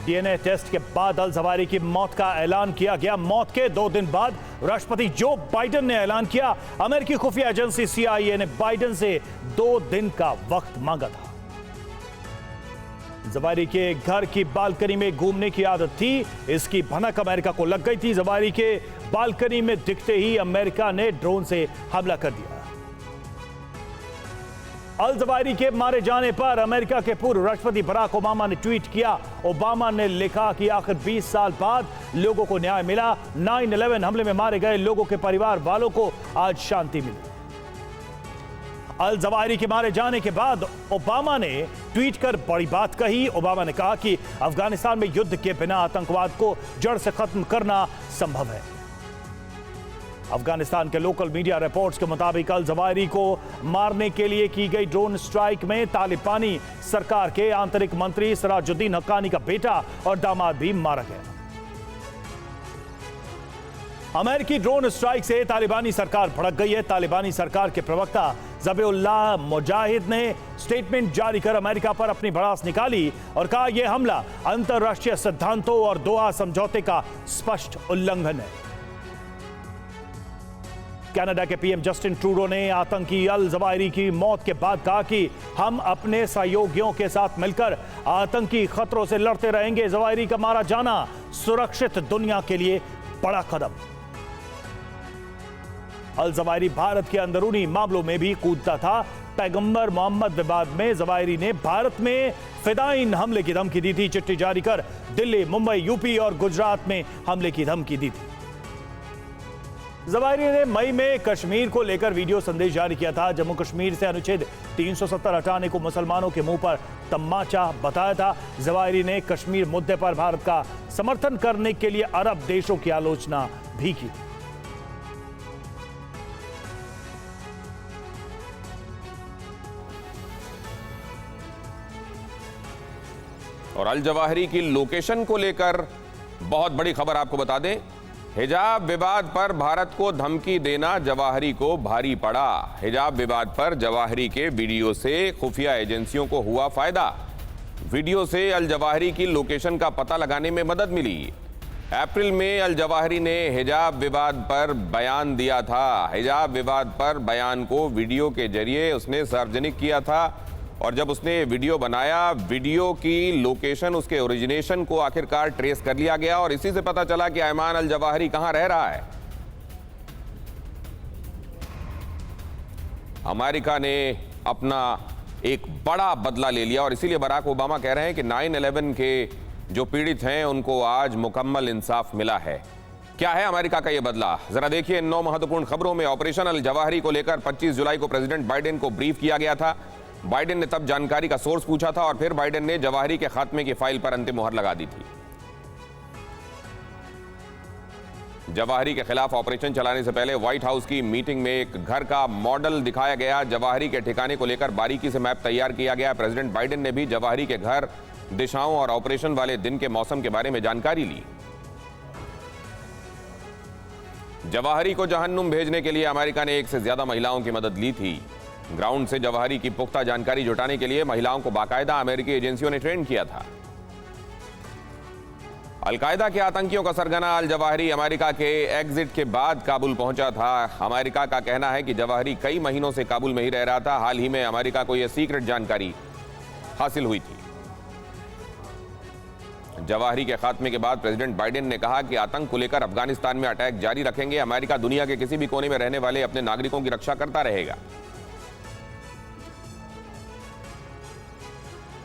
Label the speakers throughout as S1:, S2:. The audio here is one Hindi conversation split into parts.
S1: डीएनए टेस्ट के बाद अल जवाहिरी की मौत का ऐलान किया गया। मौत के 2 दिन बाद राष्ट्रपति जो बाइडेन ने ऐलान किया। अमेरिकी खुफिया एजेंसी CIA ने बाइडेन से 2 दिन का वक्त मांगा था। जवाहिरी के घर की बालकनी में घूमने की आदत थी, इसकी भनक अमेरिका को लग गई थी। जवाहिरी के बालकनी में दिखते ही अमेरिका ने ड्रोन से हमला कर दिया। अल जवाहिरी के मारे जाने पर अमेरिका के पूर्व राष्ट्रपति बराक ओबामा ने ट्वीट किया। ओबामा ने लिखा कि आखिर 20 साल बाद लोगों को न्याय मिला। 9/11 हमले में मारे गए लोगों के परिवार वालों को आज शांति मिली। अल जवाहिरी के मारे जाने के बाद ओबामा ने ट्वीट कर बड़ी बात कही। ओबामा ने कहा कि अफगानिस्तान में युद्ध के बिना आतंकवाद को जड़ से खत्म करना संभव है। अफगानिस्तान के लोकल मीडिया रिपोर्ट्स के मुताबिक अल जवाहिरी को मारने के लिए की गई ड्रोन स्ट्राइक में तालिबानी सरकार के आंतरिक मंत्री सिराजुद्दीन हक्कानी का बेटा और दामाद भी मारा गया। अमेरिकी ड्रोन स्ट्राइक से तालिबानी सरकार भड़क गई है। तालिबानी सरकार के प्रवक्ता ज़बीहुल्लाह मुजाहिद ने स्टेटमेंट जारी कर अमेरिका पर अपनी भड़ास निकाली और कहा यह हमला अंतर्राष्ट्रीय सिद्धांतों और दोहा समझौते का स्पष्ट उल्लंघन है। कनाडा के पीएम जस्टिन ट्रूडो ने आतंकी अल जवाहिरी की मौत के बाद कहा कि हम अपने सहयोगियों के साथ मिलकर आतंकी खतरों से लड़ते रहेंगे। जवाहिरी का मारा जाना सुरक्षित दुनिया के लिए बड़ा कदम। अल जवाहिरी भारत के अंदरूनी मामलों में भी कूदता था। पैगंबर मोहम्मद विवाद में जवाहिरी ने भारत में फिदाइन हमले की धमकी दी थी। चिट्ठी जारी कर दिल्ली, मुंबई, यूपी और गुजरात में हमले की धमकी दी थी। जवाहिरी ने मई में कश्मीर को लेकर वीडियो संदेश जारी किया था। जम्मू कश्मीर से अनुच्छेद 370 हटाने को मुसलमानों के मुंह पर तमाचा बताया था। जवाहिरी ने कश्मीर मुद्दे पर भारत का समर्थन करने के लिए अरब देशों की आलोचना भी की।
S2: और अल जवाहिरी की लोकेशन को लेकर बहुत बड़ी खबर आपको बता दें। हिजाब विवाद पर भारत को धमकी देना जवाहिरी को भारी पड़ा। हिजाब विवाद पर जवाहिरी के वीडियो से खुफिया एजेंसियों को हुआ फायदा। वीडियो से अल जवाहिरी की लोकेशन का पता लगाने में मदद मिली। अप्रैल में अल जवाहिरी ने हिजाब विवाद पर बयान दिया था। हिजाब विवाद पर बयान को वीडियो के जरिए उसने सार्वजनिक किया था और जब उसने वीडियो बनाया, वीडियो की लोकेशन, उसके ओरिजिनेशन को आखिरकार ट्रेस कर लिया गया और इसी से पता चला कि अयमान अल जवाहिरी कहां रह रहा है। अमेरिका ने अपना एक बड़ा बदला ले लिया और इसीलिए बराक ओबामा कह रहे हैं कि 9/11 के जो पीड़ित हैं उनको आज मुकम्मल इंसाफ मिला है। क्या है अमेरिका का यह बदला, जरा देखिए इन 9 महत्वपूर्ण खबरों में। ऑपरेशन अल जवाहिरी को लेकर 25 जुलाई को प्रेसिडेंट बाइडेन को ब्रीफ किया गया था। बाइडेन ने तब जानकारी का सोर्स पूछा था और फिर बाइडेन ने जवाहिरी के खात्मे की फाइल पर अंतिम मुहर लगा दी थी। जवाहिरी के खिलाफ ऑपरेशन चलाने से पहले व्हाइट हाउस की मीटिंग में एक घर का मॉडल दिखाया गया। जवाहिरी के ठिकाने को लेकर बारीकी से मैप तैयार किया गया। प्रेसिडेंट बाइडेन ने भी जवाहिरी के घर, दिशाओं और ऑपरेशन वाले दिन के मौसम के बारे में जानकारी ली। जवाहिरी को जहन्नुम भेजने के लिए अमेरिका ने 1 से ज्यादा महिलाओं की मदद ली थी। ग्राउंड से जवाहिरी की पुख्ता जानकारी जुटाने के लिए महिलाओं को बाकायदा अमेरिकी एजेंसियों ने ट्रेन किया था। अलकायदा के आतंकियों का सरगना अल जवाहिरी अमेरिका के एग्जिट के बाद काबुल पहुंचा था। अमेरिका का कहना है कि जवाहिरी कई महीनों से काबुल में ही रह रहा था। हाल ही में अमेरिका को यह सीक्रेट जानकारी हासिल हुई थी। जवाहिरी के खात्मे के बाद प्रेसिडेंट बाइडेन ने कहा कि आतंक को लेकर अफगानिस्तान में अटैक जारी रखेंगे। अमेरिका दुनिया के किसी भी कोने में रहने वाले अपने नागरिकों की रक्षा करता रहेगा।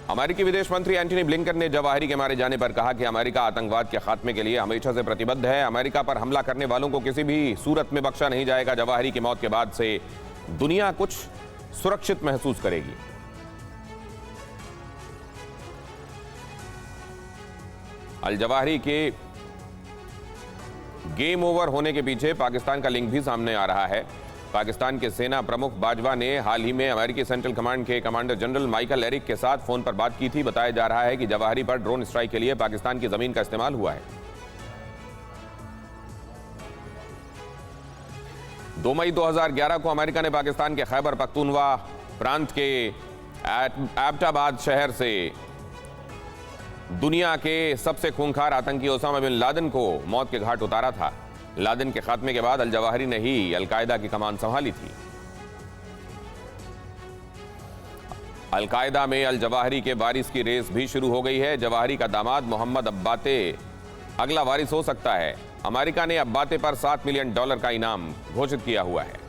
S2: अमेरिकी विदेश मंत्री एंटनी ब्लिंकन ने जवाहिरी के मारे जाने पर कहा कि अमेरिका आतंकवाद के खात्मे के लिए हमेशा से प्रतिबद्ध है। अमेरिका पर हमला करने वालों को किसी भी सूरत में बख्शा नहीं जाएगा। जवाहिरी की मौत के बाद से दुनिया कुछ सुरक्षित महसूस करेगी। अल जवाहिरी के गेम ओवर होने के पीछे पाकिस्तान का लिंक भी सामने आ रहा है। पाकिस्तान के सेना प्रमुख बाजवा ने हाल ही में अमेरिकी सेंट्रल कमांड के कमांडर जनरल माइकल एरिक के साथ फोन पर बात की थी। बताया जा रहा है कि जवाहिरी पर ड्रोन स्ट्राइक के लिए पाकिस्तान की जमीन का इस्तेमाल हुआ है। 2 मई 2011 को अमेरिका ने पाकिस्तान के खैबर पख्तूनवा प्रांत के एबटाबाद शहर से दुनिया के सबसे खूंखार आतंकी ओसामा बिन लादेन को मौत के घाट उतारा था। लादेन के खात्मे के बाद अल जवाहिरी ने ही अलकायदा की कमान संभाली थी। अलकायदा में अल जवाहिरी के वारिस की रेस भी शुरू हो गई है। जवाहिरी का दामाद मोहम्मद अब्बाते अगला वारिस हो सकता है। अमेरिका ने अब्बाते पर $7 मिलियन का इनाम घोषित किया हुआ है।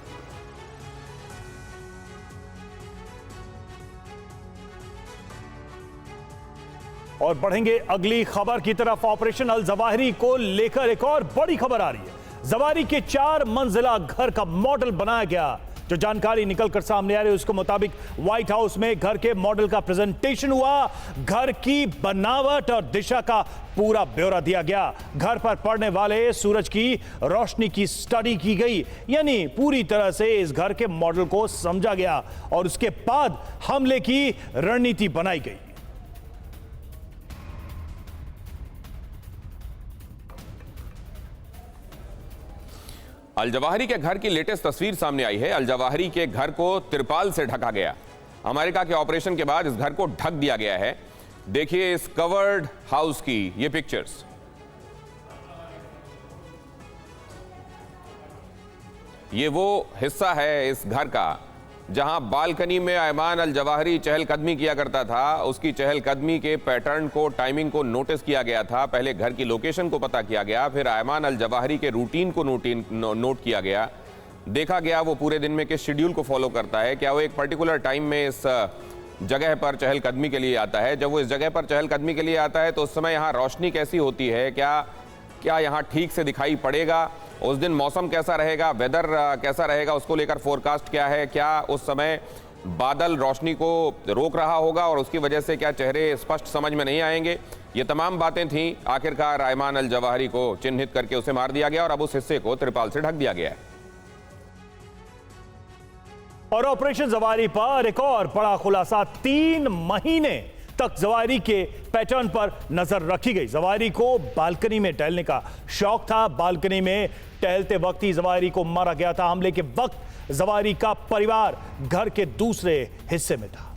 S1: और बढ़ेंगे अगली खबर की तरफ। ऑपरेशन अल जवाहिरी को लेकर एक और बड़ी खबर आ रही है। जवाहिरी के 4 मंजिला घर का मॉडल बनाया गया। जो जानकारी निकलकर सामने आ रही है उसके मुताबिक व्हाइट हाउस में घर के मॉडल का प्रेजेंटेशन हुआ। घर की बनावट और दिशा का पूरा ब्यौरा दिया गया। घर पर पड़ने वाले सूरज की रोशनी की स्टडी की गई, यानी पूरी तरह से इस घर के मॉडल को समझा गया और उसके बाद हमले की रणनीति बनाई गई।
S2: अल जवाहिरी के घर की लेटेस्ट तस्वीर सामने आई है। अल जवाहिरी के घर को तिरपाल से ढका गया। अमेरिका के ऑपरेशन के बाद इस घर को ढक दिया गया है। देखिए इस कवर्ड हाउस की ये पिक्चर्स। ये वो हिस्सा है इस घर का जहां बालकनी में अयमान अल जवाहिरी चहलकदमी किया करता था। उसकी चहलकदमी के पैटर्न को, टाइमिंग को नोटिस किया गया था। पहले घर की लोकेशन को पता किया गया, फिर अयमान अल जवाहिरी के रूटीन को नोट किया गया। देखा गया वो पूरे दिन में किस शेड्यूल को फॉलो करता है। क्या वो एक पर्टिकुलर टाइम में इस जगह पर चहलकदमी के लिए आता है। जब वो इस जगह पर चहलकदमी के लिए आता है तो उस समय यहाँ रोशनी कैसी होती है, क्या यहाँ ठीक से दिखाई पड़ेगा, उस दिन मौसम कैसा रहेगा, वेदर कैसा रहेगा, उसको लेकर फोरकास्ट क्या है, क्या उस समय बादल रोशनी को रोक रहा होगा और उसकी वजह से क्या चेहरे स्पष्ट समझ में नहीं आएंगे। ये तमाम बातें थीं। आखिरकार अयमान अल जवाहिरी को चिन्हित करके उसे मार दिया गया और अब उस हिस्से को तिरपाल से ढक दिया गया है।
S1: और ऑपरेशन जवाहिरी पर एक और बड़ा खुलासा। 3 महीने तक जवाहिरी के पैटर्न पर नजर रखी गई। जवाहिरी को बालकनी में टहलने का शौक था। बालकनी में टहलते वक्त ही जवाहिरी को मारा गया था। हमले के वक्त जवाहिरी का परिवार घर के दूसरे हिस्से में था।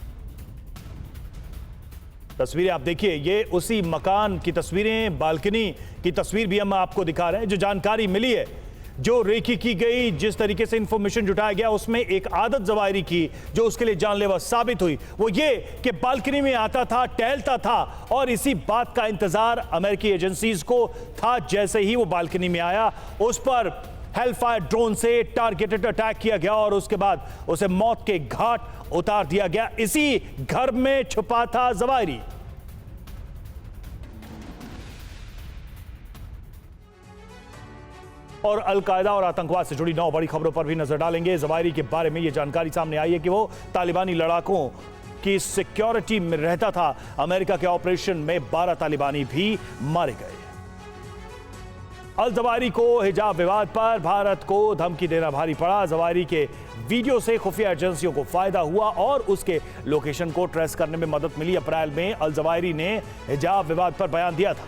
S1: तस्वीरें आप देखिए, ये उसी मकान की तस्वीरें, बालकनी की तस्वीर भी हम आपको दिखा रहे हैं। जो जानकारी मिली है, जो रेकी की गई, जिस तरीके से इंफॉर्मेशन जुटाया गया, उसमें एक आदत जवाहिरी की जो उसके लिए जानलेवा साबित हुई, वो ये कि बालकनी में आता था, टहलता था और इसी बात का इंतजार अमेरिकी एजेंसीज को था। जैसे ही वो बालकनी में आया, उस पर हेलफायर ड्रोन से टारगेटेड अटैक किया गया और उसके बाद उसे मौत के घाट उतार दिया गया। इसी घर में छुपा था जवाहिरी। और अलकायदा और आतंकवाद से जुड़ी 9 बड़ी खबरों पर भी नजर डालेंगे। जवाहिरी के बारे में यह जानकारी सामने आई है कि वो तालिबानी लड़ाकों की सिक्योरिटी में रहता था। अमेरिका के ऑपरेशन में 12 तालिबानी भी मारे गए। अल जवाहिरी को हिजाब विवाद पर भारत को धमकी देना भारी पड़ा। जवाहिरी के वीडियो से खुफिया एजेंसियों को फायदा हुआ और उसके लोकेशन को ट्रेस करने में मदद मिली। अप्रैल में अल जवाहिरी ने हिजाब विवाद पर बयान दिया था।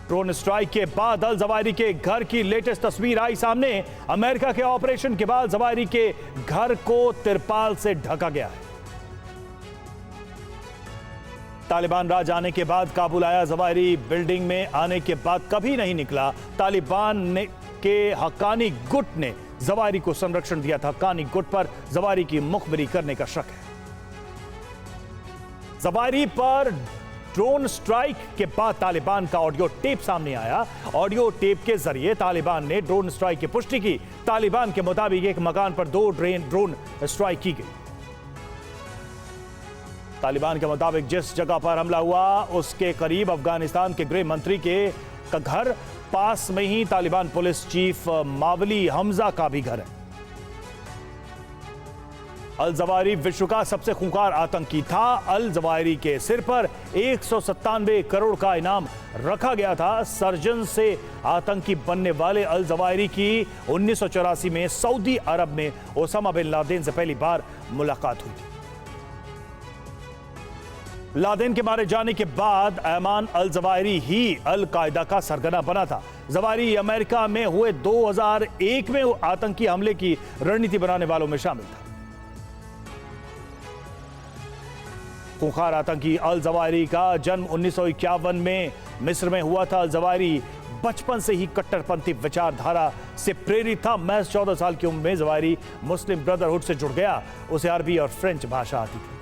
S1: ड्रोन स्ट्राइक के बाद अल जवाहिरी के घर की लेटेस्ट तस्वीर आई सामने। अमेरिका के ऑपरेशन के बाद जवाहिरी के घर को तिरपाल से ढका गया है। तालिबान राज आने के बाद काबुल आया जवाहिरी। बिल्डिंग में आने के बाद कभी नहीं निकला। तालिबान के हक्कानी गुट ने जवाहिरी को संरक्षण दिया था। हक्कानी गुट पर जवाहिरी की मुखबिरी करने का शक है। जवाहिरी पर ड्रोन स्ट्राइक के बाद तालिबान का ऑडियो टेप सामने आया। ऑडियो टेप के जरिए तालिबान ने ड्रोन स्ट्राइक की पुष्टि की। तालिबान के मुताबिक एक मकान पर 2 ड्रोन स्ट्राइक की गई। तालिबान के मुताबिक जिस जगह पर हमला हुआ उसके करीब अफगानिस्तान के गृह मंत्री के घर, पास में ही तालिबान पुलिस चीफ मावली हमजा का भी घर है। अल जवाहिरी विश्व का सबसे खूंखार आतंकी था। अल जवाहिरी के सिर पर 197 करोड़ का इनाम रखा गया था। सर्जन से आतंकी बनने वाले अल जवाहिरी की 1984 में सऊदी अरब में ओसामा बिन लादेन से पहली बार मुलाकात हुई थी। लादेन के मारे जाने के बाद अयमान अल जवाहिरी ही अल कायदा का सरगना बना था। जवाहिरी अमेरिका में हुए 2001 में आतंकी हमले की रणनीति बनाने वालों में शामिल था। खूंखार आतंकी अल जवाहिरी का जन्म 1951 में मिस्र में हुआ था। अल जवाहिरी बचपन से ही कट्टरपंथी विचारधारा से प्रेरित था। महज 14 साल की उम्र में जवाहिरी मुस्लिम ब्रदरहुड से जुड़ गया। उसे अरबी और फ्रेंच भाषा आती थी।